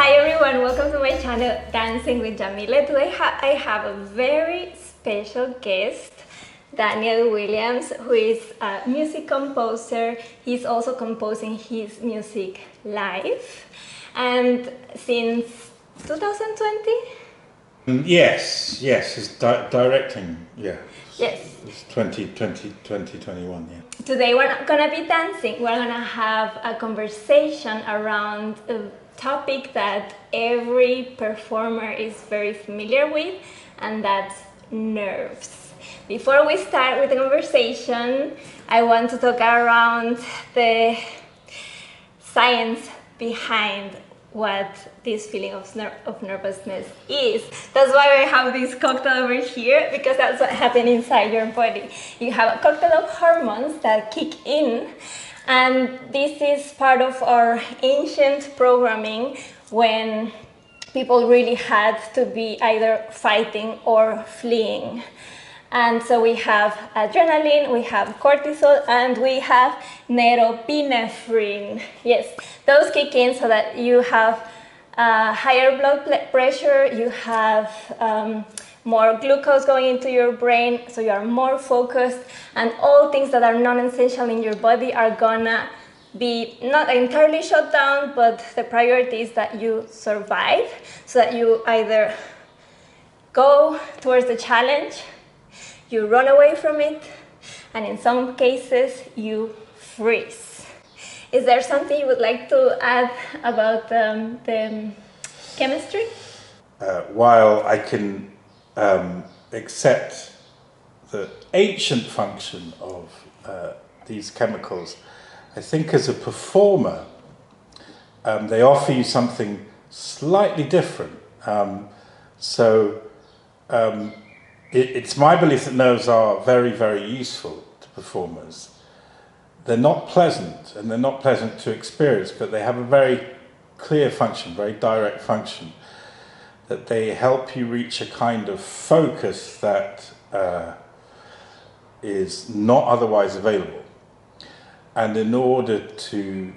Hi everyone, welcome to my channel Dancing with Yamile. Today I have a very special guest, Daniel Williams, who is a music composer. He's also composing his music live, and since 2020? Yes, it's directing, yeah. Yes. It's 2021, yeah. Today we're not gonna be dancing, we're gonna have a conversation around a topic that every performer is very familiar with, and that's nerves. Before we start with the conversation, I want to talk around the science behind what this feeling of nervousness is. That's why I have this cocktail over here, because that's what happens inside your body. You have a cocktail of hormones that kick in, and this is part of our ancient programming when people really had to be either fighting or fleeing. And so we have adrenaline, we have cortisol, and we have norepinephrine. Yes, those kick in so that you have higher blood pressure, you have more glucose going into your brain, so you are more focused, and all things that are non-essential in your body are gonna be not entirely shut down, but the priority is that you survive, so that you either go towards the challenge, you run away from it, and in some cases, you freeze. Is there something you would like to add about the chemistry? While I can accept the ancient function of these chemicals, I think as a performer, they offer you something slightly different. It's my belief that nerves are very, very useful to performers. They're not pleasant, and they're not pleasant to experience, but they have a very clear function, very direct function, that they help you reach a kind of focus that is not otherwise available. And in order to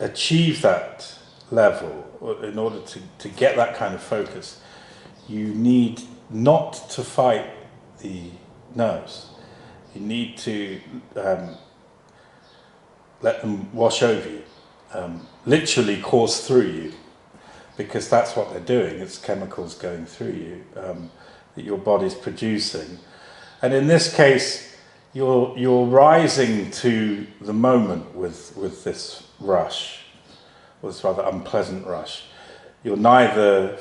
achieve that level, or in order to get that kind of focus, you need not to fight the nerves. You need to let them wash over you, literally course through you, because that's what they're doing. It's chemicals going through you that your body's producing. And in this case, you're rising to the moment with this rush, or this rather unpleasant rush. You're neither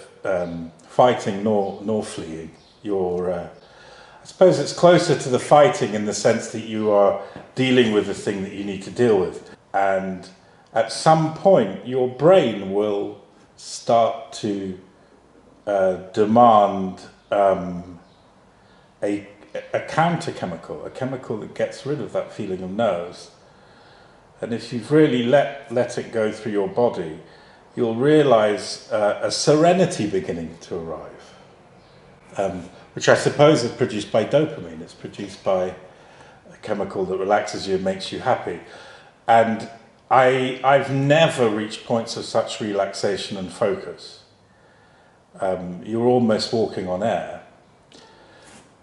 fighting nor fleeing. I suppose it's closer to the fighting in the sense that you are dealing with the thing that you need to deal with. And at some point, your brain will start to demand a counter chemical, a chemical that gets rid of that feeling of nerves. And if you've really let it go through your body, you'll realize a serenity beginning to arrive, which I suppose is produced by dopamine. It's produced by a chemical that relaxes you and makes you happy. And I've never reached points of such relaxation and focus. You're almost walking on air,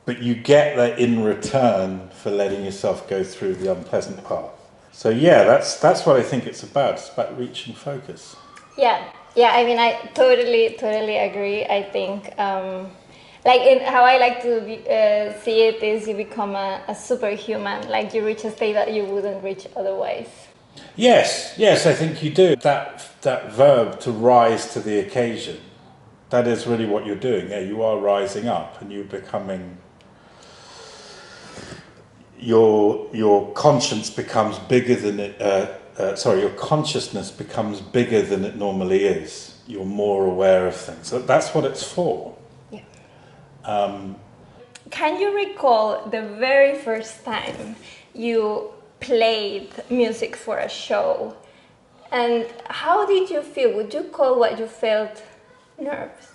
but you get that in return for letting yourself go through the unpleasant part. So yeah, that's what I think it's about. It's about reaching focus. Yeah, I mean, I totally agree. I think, how I like to see it is you become a superhuman, like you reach a state that you wouldn't reach otherwise. Yes, I think you do. That verb, to rise to the occasion, that is really what you're doing. Yeah, you are rising up, and you're becoming. Your conscience becomes bigger than it. Your consciousness becomes bigger than it normally is. You're more aware of things. So that's what it's for. Yeah. Can you recall the very first time you played music for a show? And how did you feel? Would you call what you felt nerves?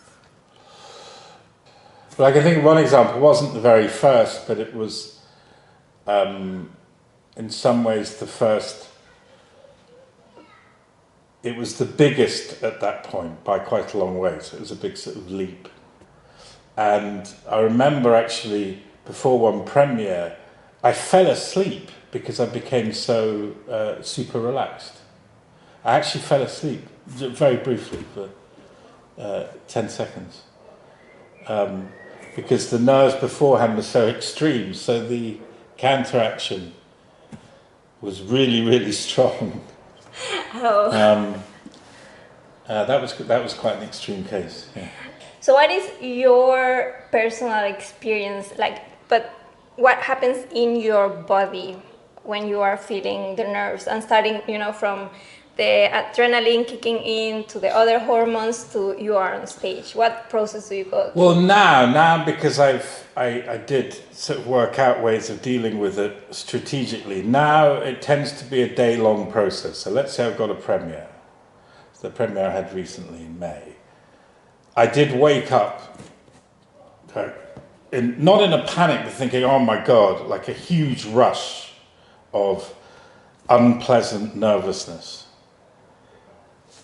Well, I can think of one example. It wasn't the very first, but it was in some ways the first it was the biggest at that point by quite a long way, so it was a big sort of leap. And I remember actually, before one premiere, I fell asleep because I became so super relaxed. I actually fell asleep, very briefly, for 10 seconds. Because the nerves beforehand were so extreme, so the counteraction was really, really strong. Oh. That was quite an extreme case. Yeah. So what is your personal experience like, but what happens in your body when you are feeling the nerves and starting, you know, from the adrenaline kicking in to the other hormones to you are on stage? What process do you go through? Well, now because I did sort of work out ways of dealing with it strategically. Now it tends to be a day-long process. So let's say I've got a premiere. The premiere I had recently in May. I did wake up, not in a panic, but thinking, oh my God, like a huge rush of unpleasant nervousness.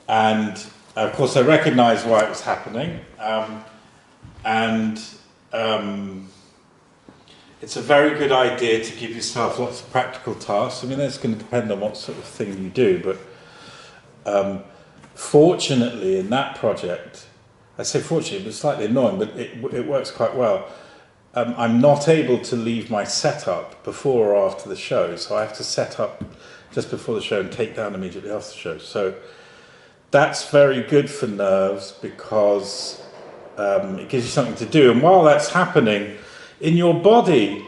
And of course I recognised why it was happening. It's a very good idea to give yourself lots of practical tasks. I mean, that's going to depend on what sort of thing you do, but fortunately in that project, I say fortunately, but it's slightly annoying, but it works quite well. I'm not able to leave my setup before or after the show, so I have to set up just before the show and take down immediately after the show. So that's very good for nerves because it gives you something to do. And while that's happening, in your body,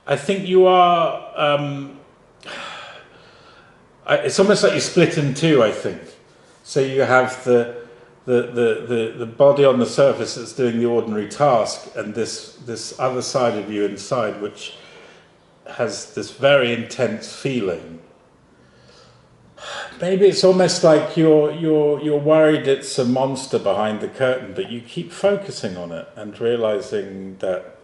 I think you are... it's almost like you split in two, I think. So you have the body on the surface that's doing the ordinary task, and this other side of you inside, which has this very intense feeling. Maybe it's almost like you're worried it's a monster behind the curtain, but you keep focusing on it and realizing that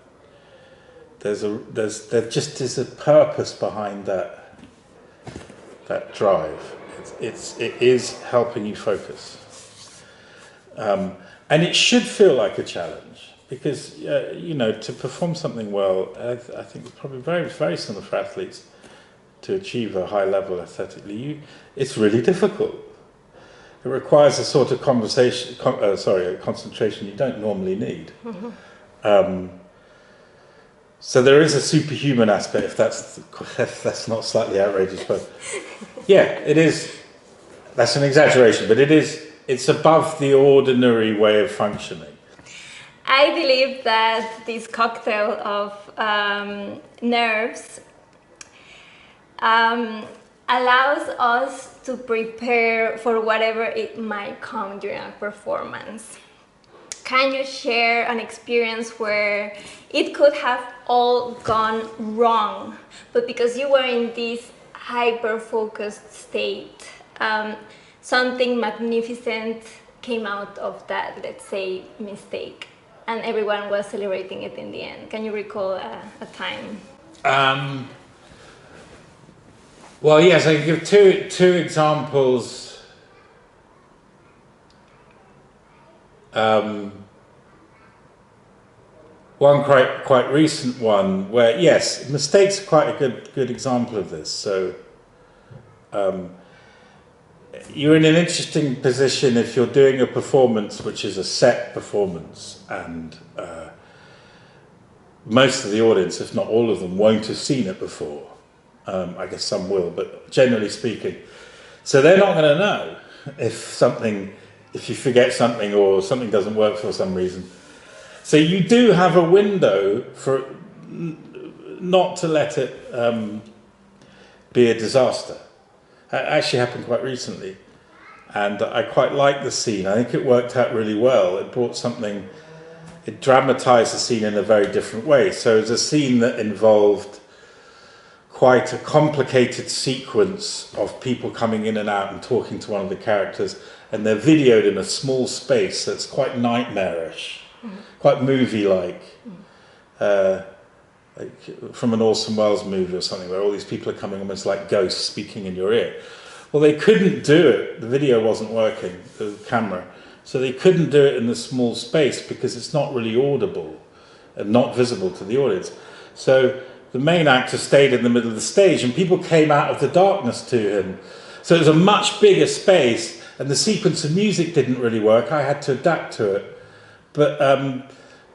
there just is a purpose behind that drive. It is helping you focus. And it should feel like a challenge because, to perform something well, I think it's probably very, very similar for athletes to achieve a high level aesthetically. It's really difficult. It requires a sort of concentration you don't normally need. Mm-hmm. So there is a superhuman aspect, if that's not slightly outrageous, but yeah, it is. That's an exaggeration, but it's above the ordinary way of functioning. I believe that this cocktail of nerves allows us to prepare for whatever it might come during a performance. Can you share an experience where it could have all gone wrong, but because you were in this hyper-focused state, something magnificent came out of that, let's say, mistake, and everyone was celebrating it in the end? Can you recall a time? Well, yes, I can give two examples. One quite recent one where, yes, mistakes are quite a good example of this. So you're in an interesting position if you're doing a performance which is a set performance, and most of the audience, if not all of them, won't have seen it before. I guess some will, but generally speaking. So they're not going to know if you forget something or something doesn't work for some reason. So you do have a window for not to let it be a disaster. It actually happened quite recently, and I quite like the scene. I think it worked out really well. It dramatized the scene in a very different way. So it's a scene that involved quite a complicated sequence of people coming in and out and talking to one of the characters, and they're videoed in a small space that's quite nightmarish, quite movie-like, like from an Orson Welles movie or something, where all these people are coming almost like ghosts speaking in your ear. Well, they couldn't do it. The video wasn't working, the camera. So they couldn't do it in the small space because it's not really audible and not visible to the audience. So the main actor stayed in the middle of the stage and people came out of the darkness to him. So it was a much bigger space and the sequence of music didn't really work. I had to adapt to it. But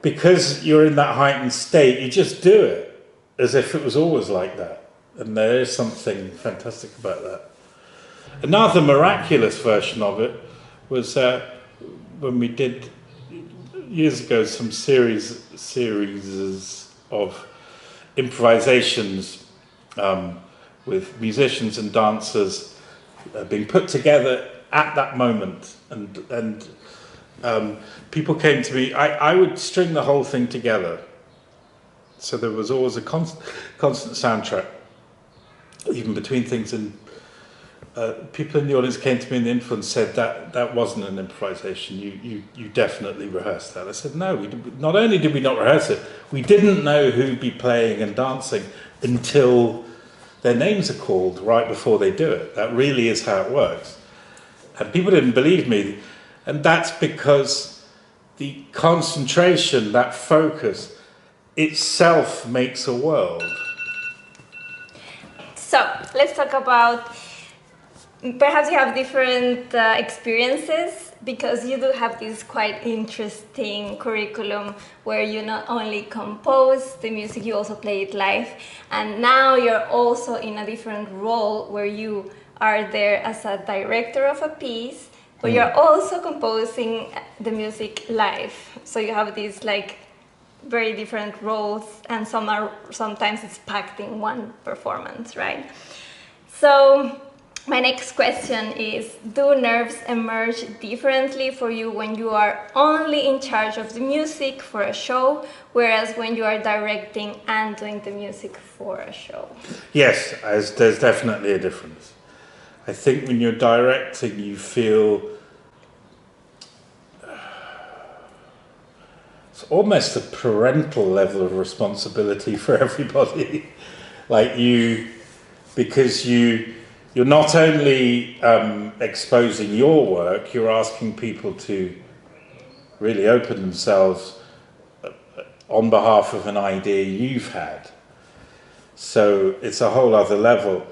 because you're in that heightened state, you just do it as if it was always like that. And there is something fantastic about that. Another miraculous version of it was when we did years ago some series of improvisations with musicians and dancers being put together at that moment, and people came to me. I would string the whole thing together, so there was always a constant soundtrack, even between things. And people in the audience came to me in the influence said that wasn't an improvisation. You definitely rehearsed that. I said no. Not only did we not rehearse it, we didn't know who'd be playing and dancing until their names are called right before they do it. That really is how it works. And people didn't believe me, and that's because the concentration, that focus, itself makes a world. So let's talk about. Perhaps you have different experiences because you do have this quite interesting curriculum where you not only compose the music, you also play it live. And now you're also in a different role where you are there as a director of a piece, but you're also composing the music live. So you have these like very different roles, and sometimes it's packed in one performance, right? So my next question is, do nerves emerge differently for you when you are only in charge of the music for a show, whereas when you are directing and doing the music for a show? Yes, there's definitely a difference. I think when you're directing, you feel it's almost a parental level of responsibility for everybody. Because you're not only exposing your work, you're asking people to really open themselves on behalf of an idea you've had. So it's a whole other level.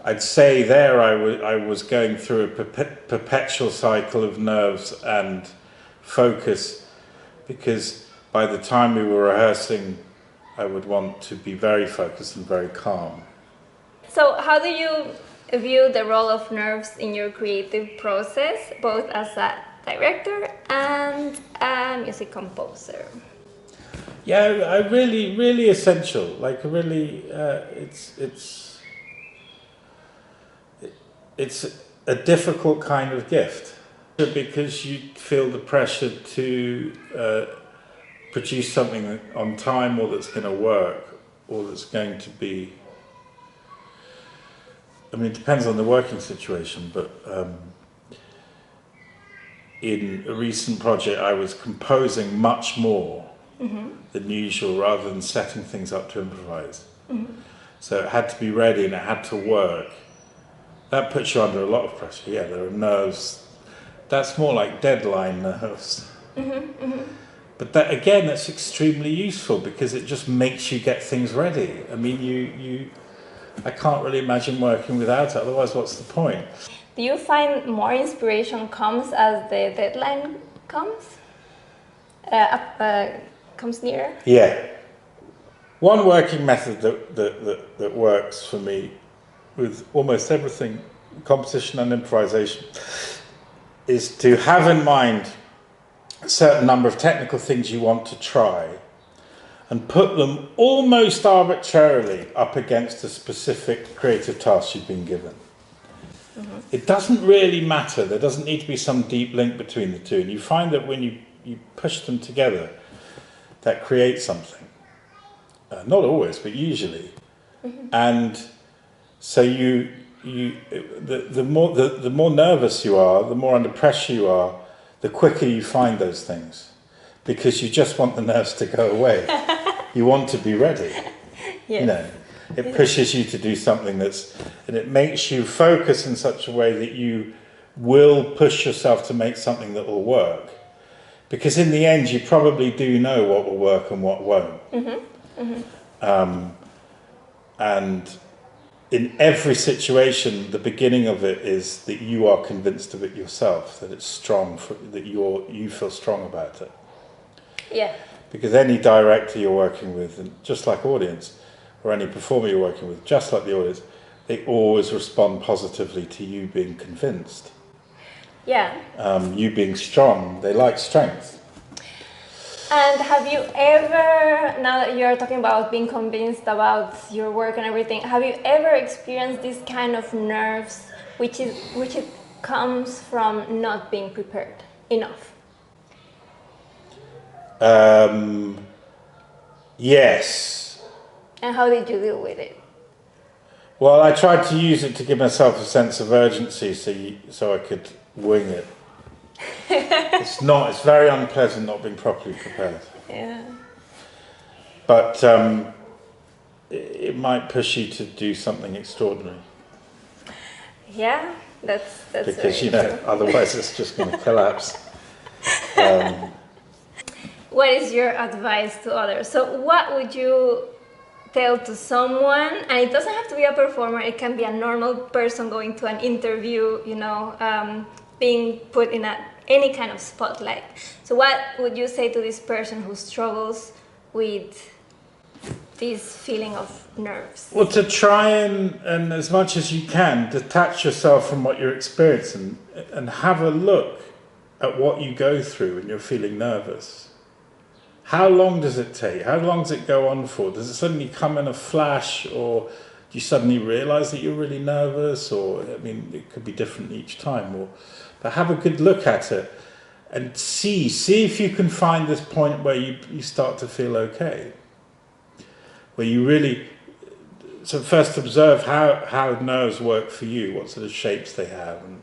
I'd say there I was going through a perpetual cycle of nerves and focus, because by the time we were rehearsing, I would want to be very focused and very calm. So how do you view the role of nerves in your creative process, both as a director and a music composer? Yeah, really essential. Like really, it's a difficult kind of gift, because you feel the pressure to produce something on time, or that's going to work, or that's going to be. I mean, it depends on the working situation, but in a recent project I was composing much more than usual, rather than setting things up to improvise. So it had to be ready and it had to work. That puts you under a lot of pressure. Yeah, there are nerves. That's more like deadline nerves. But that, again, that's extremely useful because it just makes you get things ready. I mean, I can't really imagine working without it, otherwise what's the point? Do you find more inspiration comes as the deadline comes? Comes nearer? Yeah. One working method that works for me with almost everything, composition and improvisation, is to have in mind a certain number of technical things you want to try and put them almost arbitrarily up against a specific creative task you've been given. It doesn't really matter. There doesn't need to be some deep link between the two. And you find that when you push them together, that creates something. Not always, but usually. And so the more nervous you are, the more under pressure you are, the quicker you find those things, because you just want the nerves to go away. You want to be ready. Yes. You know. It pushes you to do something and it makes you focus in such a way that you will push yourself to make something that will work. Because in the end, you probably do know what will work and what won't. And in every situation, the beginning of it is that you are convinced of it yourself, that it's strong, that you feel strong about it. Yeah. Because any director you're working with, and just like audience, or any performer you're working with, just like the audience, they always respond positively to you being convinced. Yeah. You being strong. They like strength. And have you ever, now that you're talking about being convinced about your work and everything, have you ever experienced this kind of nerves, which it comes from not being prepared enough? Yes. And how did you deal with it? Well, I tried to use it to give myself a sense of urgency, so I could wing it. It's very unpleasant not being properly prepared. Yeah. But it might push you to do something extraordinary. Yeah, that's because true. Otherwise it's just going to collapse. What is your advice to others? So what would you tell to someone, and it doesn't have to be a performer, it can be a normal person going to an interview, being put in any kind of spotlight. So what would you say to this person who struggles with this feeling of nerves? Well, to try and as much as you can, detach yourself from what you're experiencing and have a look at what you go through when you're feeling nervous. How long does it take? How long does it go on for? Does it suddenly come in a flash, or do you suddenly realise that you're really nervous? Or, it could be different each time. But have a good look at it and see if you can find this point where you start to feel okay. Where you really... So first observe how nerves work for you, what sort of shapes they have, and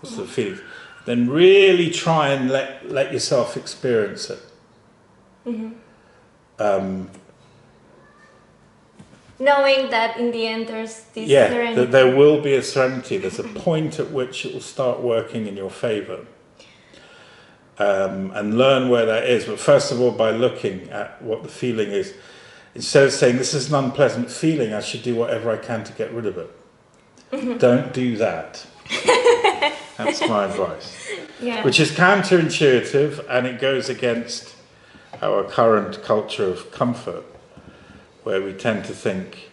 what sort of feelings. Then really try and let yourself experience it. Knowing that in the end there's this serenity. That there will be a serenity. There's a point at which it will start working in your favour. And learn where that is. But first of all, by looking at what the feeling is. Instead of saying, this is an unpleasant feeling, I should do whatever I can to get rid of it. Don't do that. That's my advice. Yeah. Which is counterintuitive, and it goes against our current culture of comfort, where we tend to think,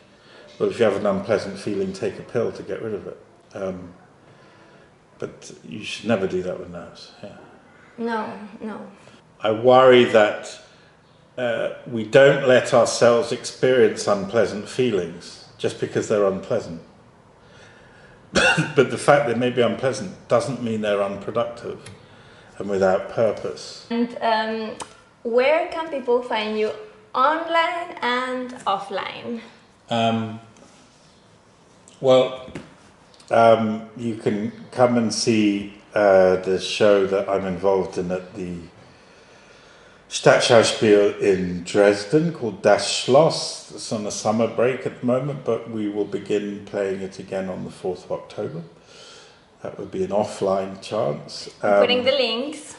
well, if you have an unpleasant feeling, take a pill to get rid of it. But you should never do that with nerves. Yeah. No. I worry that we don't let ourselves experience unpleasant feelings just because they're unpleasant. But the fact they may be unpleasant doesn't mean they're unproductive and without purpose. And where can people find you online and offline? You can come and see the show that I'm involved in at the Stadtschauspiel in Dresden called Das Schloss. It's on a summer break at the moment, but we will begin playing it again on the 4th of October. That would be an offline chance. Putting the links.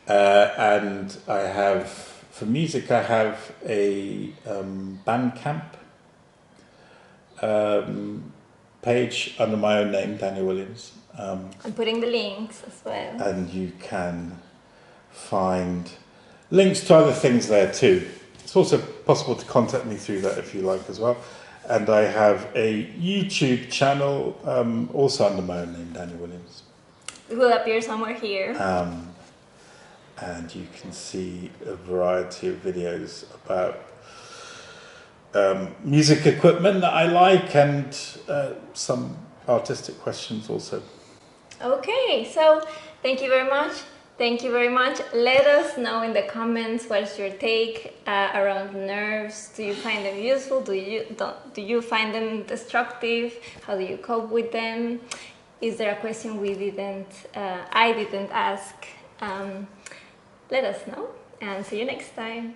And I have, for music, I have a Bandcamp page under my own name, Daniel Williams. I'm putting the links as well. And you can find links to other things there too. It's also possible to contact me through that if you like as well. And I have a YouTube channel also under my own name, Daniel Williams. It will appear somewhere here. And you can see a variety of videos about music equipment that I like, and some artistic questions also. Okay, so thank you very much. Thank you very much. Let us know in the comments what's your take around nerves. Do you find them useful? Do you find them destructive? How do you cope with them? Is there a question I didn't ask? Let us know, and see you next time.